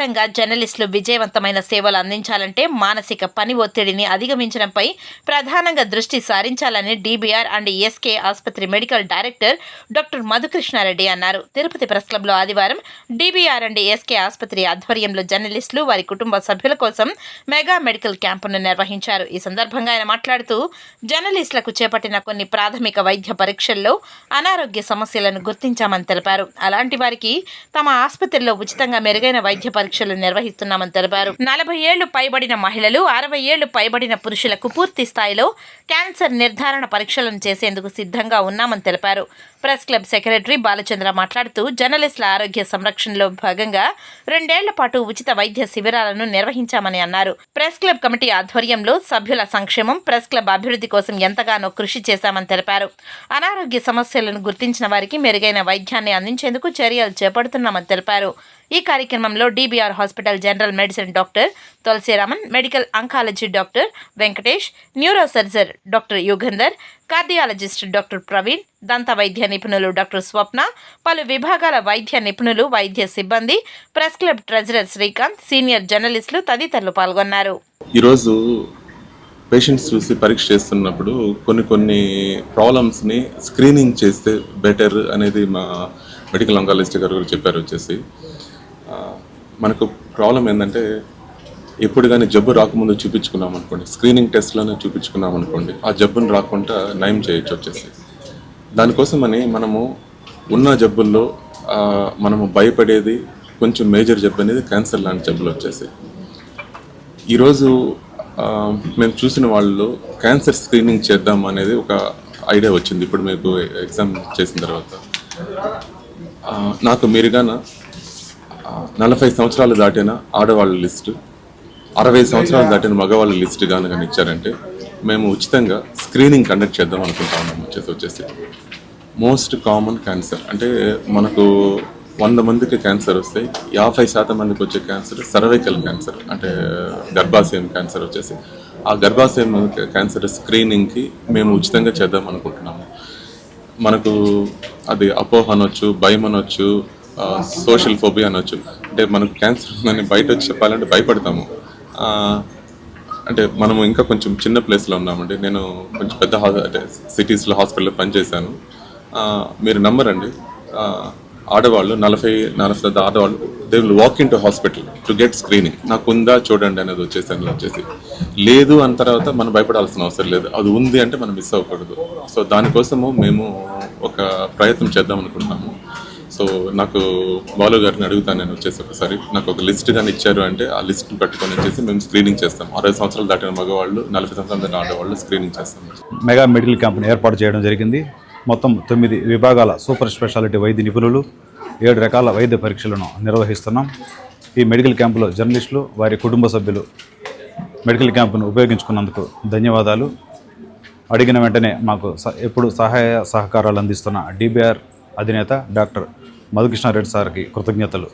ప్రకారంగా జర్నలిస్టులు విజయవంతమైన సేవలు అందించాలంటే మానసిక పని ఒత్తిడిని అధిగమించడంపై ప్రధానంగా దృష్టి సారించాలని డిబిఆర్ అండ్ ఎస్కే ఆసుపత్రి మెడికల్ డైరెక్టర్ డాక్టర్ మధుకృష్ణారెడ్డి అన్నారు. తిరుపతి ప్రెస్ క్లబ్లో ఆదివారం డిబిఆర్ అండ్ ఎస్కే ఆసుపత్రి ఆధ్వర్యంలో జర్నలిస్టులు వారి కుటుంబ సభ్యుల కోసం మెగా మెడికల్ క్యాంపును నిర్వహించారు. ఈ సందర్భంగా ఆయన మాట్లాడుతూ జర్నలిస్టులకు చేపట్టిన కొన్ని ప్రాథమిక వైద్య పరీక్షల్లో అనారోగ్య సమస్యలను గుర్తించామని తెలిపారు. అలాంటి వారికి తమ ఆసుపత్రిలో ఉచితంగా మెరుగైన వైద్య పరీక్షలు నిర్వహిస్తున్నామని తెలిపారు. 40 ఏళ్లు పైబడిన మహిళలు, 60 ఏళ్లు పైబడిన పురుషులకు పూర్తి స్థాయిలో క్యాన్సర్ నిర్ధారణ పరీక్షలను చేసేందుకు సిద్ధంగా ఉన్నామని తెలిపారు. ప్రెస్ క్లబ్ సెక్రటరీ బాలచంద్ర మాట్లాడుతూ జర్నలిస్టుల ఆరోగ్య సంరక్షణలో భాగంగా 2 ఏళ్ల పాటు ఉచిత వైద్య శిబిరాలను నిర్వహించామని అన్నారు. ప్రెస్ క్లబ్ కమిటీ ఆధ్వర్యంలో సభ్యుల సంక్షేమం, ప్రెస్ క్లబ్ అభివృద్ధి కోసం ఎంతగానో కృషి చేశామని తెలిపారు. అనారోగ్య సమస్యలను గుర్తించిన వారికి మెరుగైన వైద్యాన్ని అందించేందుకు చర్యలు చేపడుతున్నామని తెలిపారు. ఈ కార్యక్రమంలో DBR hospital general medicine doctor Tulasiraman, medical oncology doctor Venkatesh, neuro surgeon doctor Yugandhar, cardiologist doctor Praveen, దంత వైద్య నిపుణులు డాక్టర్ స్వప్న, పలు విభాగాల వైద్య నిపుణులు, వైద్య సిబ్బంది, press club treasurer Srikanth, senior జర్నలిస్టులు తదితరులు పాల్గొన్నారు. ఈరోజు పేషెంట్స్ చూసి పరీక్ష చేస్తున్నప్పుడు కొన్ని ప్రాబ్లమ్స్ని స్క్రీనింగ్ చేస్తే బెటర్ అనేది మా మెడికల్ అంకాలజిస్ట్ గారు కూడా చెప్పారు. మనకు ప్రాబ్లం ఏంటంటే ఎప్పుడు కానీ జబ్బు రాకముందు చూపించుకున్నాం అనుకోండి, స్క్రీనింగ్ టెస్ట్లోనే చూపించుకున్నాం అనుకోండి, ఆ జబ్బును రాకుండా నయం చేయొచ్చు. దానికోసమని మనము ఉన్న జబ్బుల్లో మనము భయపడేది కొంచెం మేజర్ జబ్బు అనేది క్యాన్సర్ లాంటి జబ్బులు ఈరోజు మేము చూసిన వాళ్ళు క్యాన్సర్ స్క్రీనింగ్ చేద్దాం అనేది ఒక ఐడియా వచ్చింది. ఇప్పుడు మీకు ఎగ్జామ్ చేసిన తర్వాత నాకు మీరుగాన 40 సంవత్సరాలు దాటిన ఆడవాళ్ళ లిస్టు, 60 సంవత్సరాలు దాటిన మగవాళ్ళ లిస్టు కానీ ఇచ్చారంటే మేము ఉచితంగా స్క్రీనింగ్ కండక్ట్ చేద్దాం అనుకుంటా ఉన్నాము. మోస్ట్ కామన్ క్యాన్సర్ అంటే మనకు 100 మందికి క్యాన్సర్ వస్తే 50% మందికి వచ్చే క్యాన్సర్ సర్వైకల్ క్యాన్సర్, అంటే గర్భాశయం క్యాన్సర్ ఆ గర్భాశయం క్యాన్సర్ స్క్రీనింగ్కి మేము ఉచితంగా చేద్దాం అనుకుంటున్నాము. మనకు అది అపోహ అనొచ్చు, భయం అనొచ్చు, సోషల్ ఫోబియా అనొచ్చు. అంటే మనకు క్యాన్సర్ ఉందని బయట వచ్చి చెప్పాలంటే భయపడతాము. అంటే మనము ఇంకా కొంచెం చిన్న ప్లేస్లో ఉన్నామండి. నేను కొంచెం పెద్ద అంటే సిటీస్లో హాస్పిటల్లో పనిచేశాను. మీరు నమ్మరండి, ఆడవాళ్ళు 40 ఆడవాళ్ళు they will walk in to hospital to get screening. నాకు ఉందా చూడండి అనేది వచ్చేసి లేదు అన్న తర్వాత మనం భయపడాల్సిన అవసరం లేదు. అది ఉంది అంటే మనం మిస్ అవ్వకూడదు. సో దానికోసము మేము ఒక ప్రయత్నం చేద్దాం అనుకుంటున్నాము. సో నాకు బాలు గారిని అడుగుతాను నేను ఒకసారి నాకు ఒక లిస్ట్ కానీ ఇచ్చారు అంటే ఆ లిస్ట్ని పెట్టుకొని మేము స్క్రీనింగ్ చేస్తాం. 60 సంవత్సరాలు దాటిన మగవాళ్ళు, 40 సంవత్సరాలు దాటిన ఆడవాళ్ళు స్క్రీనింగ్ చేస్తాం. మెగా మెడికల్ క్యాంప్ను ఏర్పాటు చేయడం జరిగింది. మొత్తం 9 విభాగాల సూపర్ స్పెషాలిటీ వైద్య నిపుణులు, 7 రకాల వైద్య పరీక్షలను నిర్వహిస్తున్నాం. ఈ మెడికల్ క్యాంపులో జర్నలిస్టులు, వారి కుటుంబ సభ్యులు మెడికల్ క్యాంపును ఉపయోగించుకున్నందుకు ధన్యవాదాలు. అడిగిన వెంటనే మాకు ఎప్పుడు సహాయ సహకారాలు అందిస్తున్న డిబిఆర్ అధినేత డాక్టర్ మధుకృష్ణారెడ్డి సార్కి కృతజ్ఞతలు.